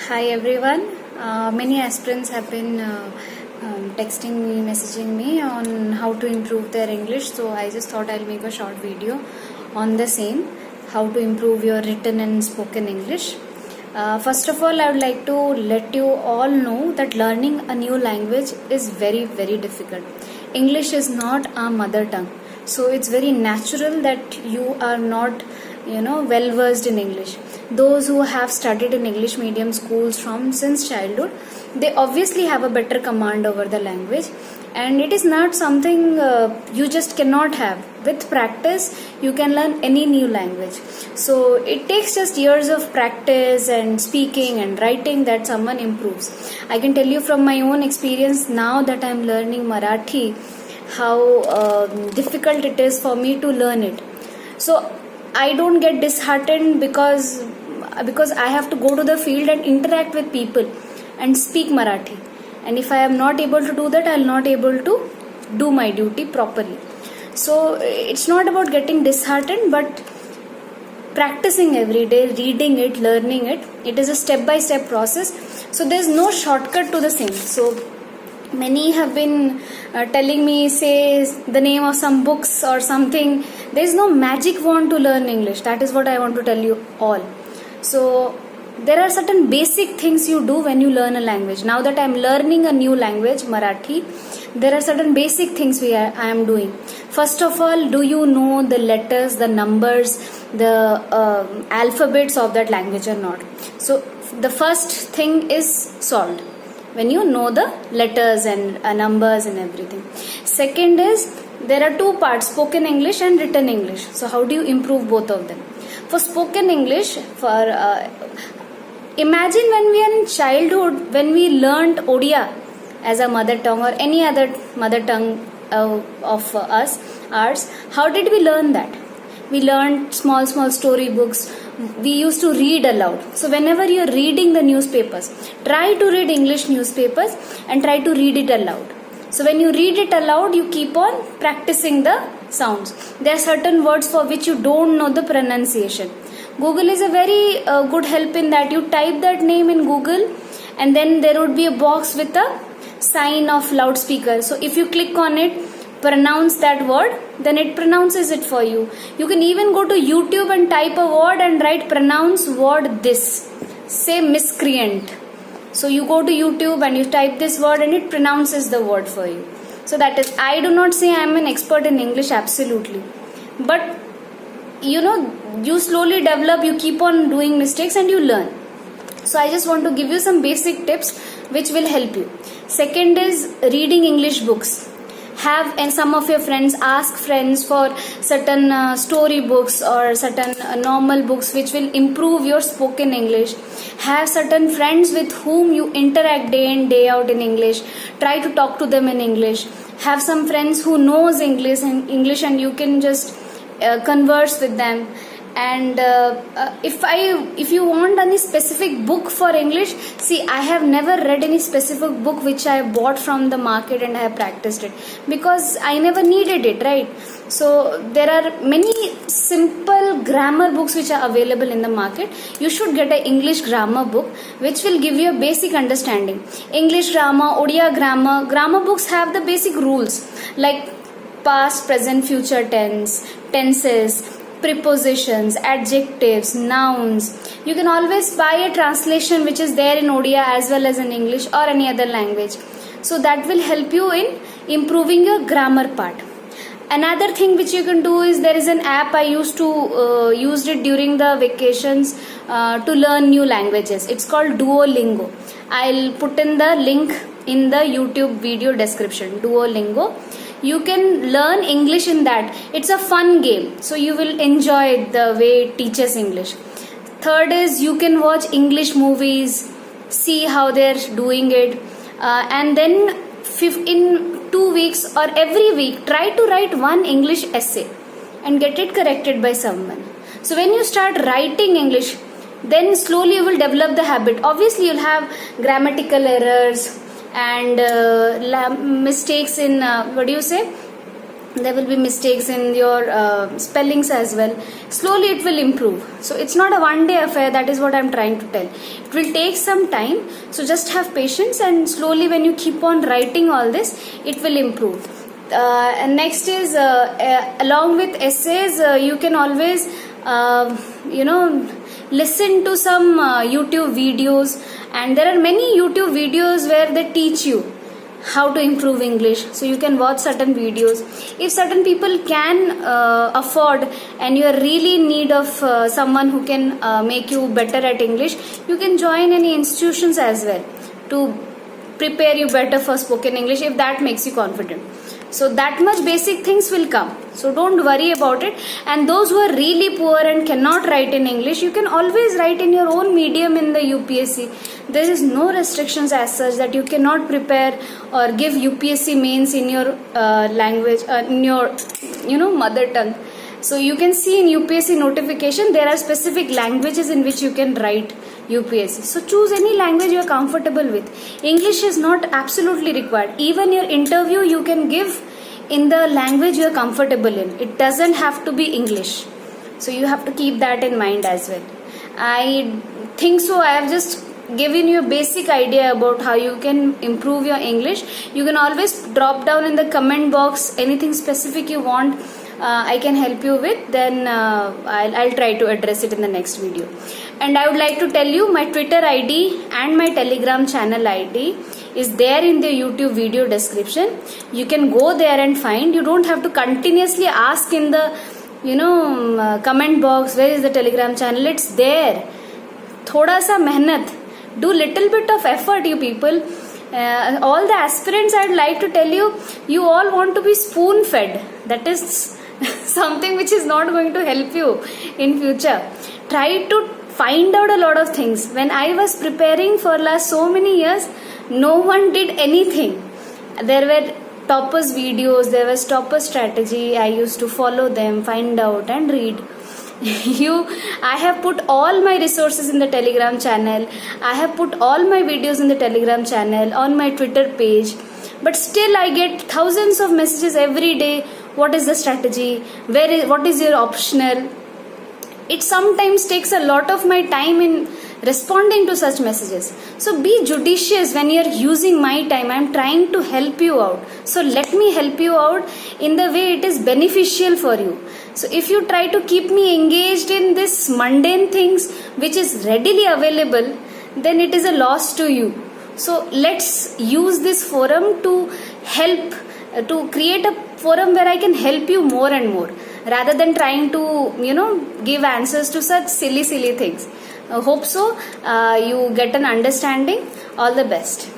Hi everyone. Many aspirants have been texting me, messaging me on how to improve their English. So I just thought I'll make a short video on the same, how to improve your written and spoken English. First of all, I would like to let you all know that learning a new language is very, very difficult. English is not our mother tongue. So it's very natural that you are not well versed in English. Those who have studied in English medium schools from since childhood, they obviously have a better command over the language, and it is not something you just cannot have. With practice you can learn any new language. So it takes just years of practice and speaking and writing that someone improves. I can tell you from my own experience now that I am learning Marathi how difficult it is for me to learn it. So I don't get disheartened because I have to go to the field and interact with people and speak Marathi. And if I am not able to do that, I will not able to do my duty properly. So it's not about getting disheartened, but practicing every day, reading it, learning it. It is a step-by-step process. So there's no shortcut to the same. So many have been telling me, say the name of some books or something. There is no magic wand to learn English. That is what I want to tell you all. So there are certain basic things you do when you learn a language. Now that I am learning a new language, Marathi, there are certain basic things I am doing. First of all, do you know the letters, the numbers, the alphabets of that language or not? So the first thing is solved when you know the letters and numbers and everything. Second is, there are two parts, spoken English and written English. So how do you improve both of them? For spoken English, imagine when we are in childhood, when we learnt Odia as a mother tongue or any other mother tongue of ours. How did we learn that? We learned small story books. We used to read aloud. So whenever you are reading the newspapers, try to read English newspapers and try to read it aloud. So when you read it aloud, you keep on practicing the sounds. There are certain words for which you don't know the pronunciation. Google is a very good help in that. You type that name in Google and then there would be a box with a sign of loudspeaker. So if you click on it, pronounce that word, then it pronounces it for you. You can even go to YouTube and type a word and write pronounce word this. Say miscreant. So you go to YouTube and you type this word and it pronounces the word for you. So that is, I do not say I am an expert in English, absolutely. But you slowly develop, you keep on doing mistakes and you learn. So I just want to give you some basic tips which will help you. Second is reading English books. Have and some of your friends, ask friends for certain story books or certain normal books which will improve your spoken English. Have certain friends with whom you interact day in day out in English. Try to talk to them in English. Have some friends who knows English and you can just converse with them. And if you want any specific book for English, see, I have never read any specific book which I bought from the market and I have practiced it because I never needed it, right? So there are many simple grammar books which are available in the market. You should get an English grammar book which will give you a basic understanding. English grammar, Odia grammar books have the basic rules like past, present, future tense, tenses, prepositions, adjectives, nouns. You can always buy a translation which is there in Odia as well as in English or any other language. So that will help you in improving your grammar part. Another thing which you can do is, there is an app I used it during the vacations to learn new languages. It's called Duolingo. I'll put in the link in the YouTube video description. Duolingo. You can learn English in that. It's a fun game, so you will enjoy the way it teaches English. Third is, you can watch English movies, see how they're doing it, and then in 2 weeks or every week, try to write one English essay and get it corrected by someone. So when you start writing English, then slowly you will develop the habit. Obviously you'll have grammatical errors and mistakes in there will be mistakes in your spellings as well. Slowly it will improve. So it's not a one day affair. That is what I'm trying to tell. It will take some time, so just have patience, and slowly when you keep on writing all this, it will improve. And next is along with essays, you can always listen to some YouTube videos, and there are many YouTube videos where they teach you how to improve English. So you can watch certain videos. If certain people can afford, and you are really in need of someone who can make you better at English, you can join any institutions as well to prepare you better for spoken English, if that makes you confident. So that much basic things will come. So don't worry about it. And those who are really poor and cannot write in English, you can always write in your own medium in the UPSC. There is no restrictions as such that you cannot prepare or give UPSC mains in your language, in your mother tongue. So you can see in UPSC notification there are specific languages in which you can write UPSC. So choose any language you are comfortable with. English is not absolutely required. Even your interview you can give in the language you are comfortable in. It doesn't have to be English. So you have to keep that in mind as well. I think so. I have just given you a basic idea about how you can improve your English. You can always drop down in the comment box anything specific you want. I can help you with, then I'll try to address it in the next video. And I would like to tell you, my Twitter ID and my Telegram channel ID is there in the YouTube video description. You can go there and find. You don't have to continuously ask in the comment box, where is the Telegram channel. It's there. Thoda sa mehnat, do little bit of effort, you people. All the aspirants, I'd like to tell you, you all want to be spoon fed. That is something which is not going to help you in future. Try to find out a lot of things. When I was preparing for last so many years, no one did anything. There were toppers videos, there was topper strategy. I used to follow them, find out and read. I have put all my resources in the Telegram channel. I have put all my videos in the Telegram channel, on my Twitter page. But still I get thousands of messages every day. What is the strategy? What is your optional? It sometimes takes a lot of my time in responding to such messages. So be judicious when you are using my time. I am trying to help you out. So let me help you out in the way it is beneficial for you. So if you try to keep me engaged in this mundane things which is readily available, then it is a loss to you. So let's use this forum to help, to create a forum where I can help you more and more, rather than trying to give answers to such silly things. I hope so you get an understanding. All the best.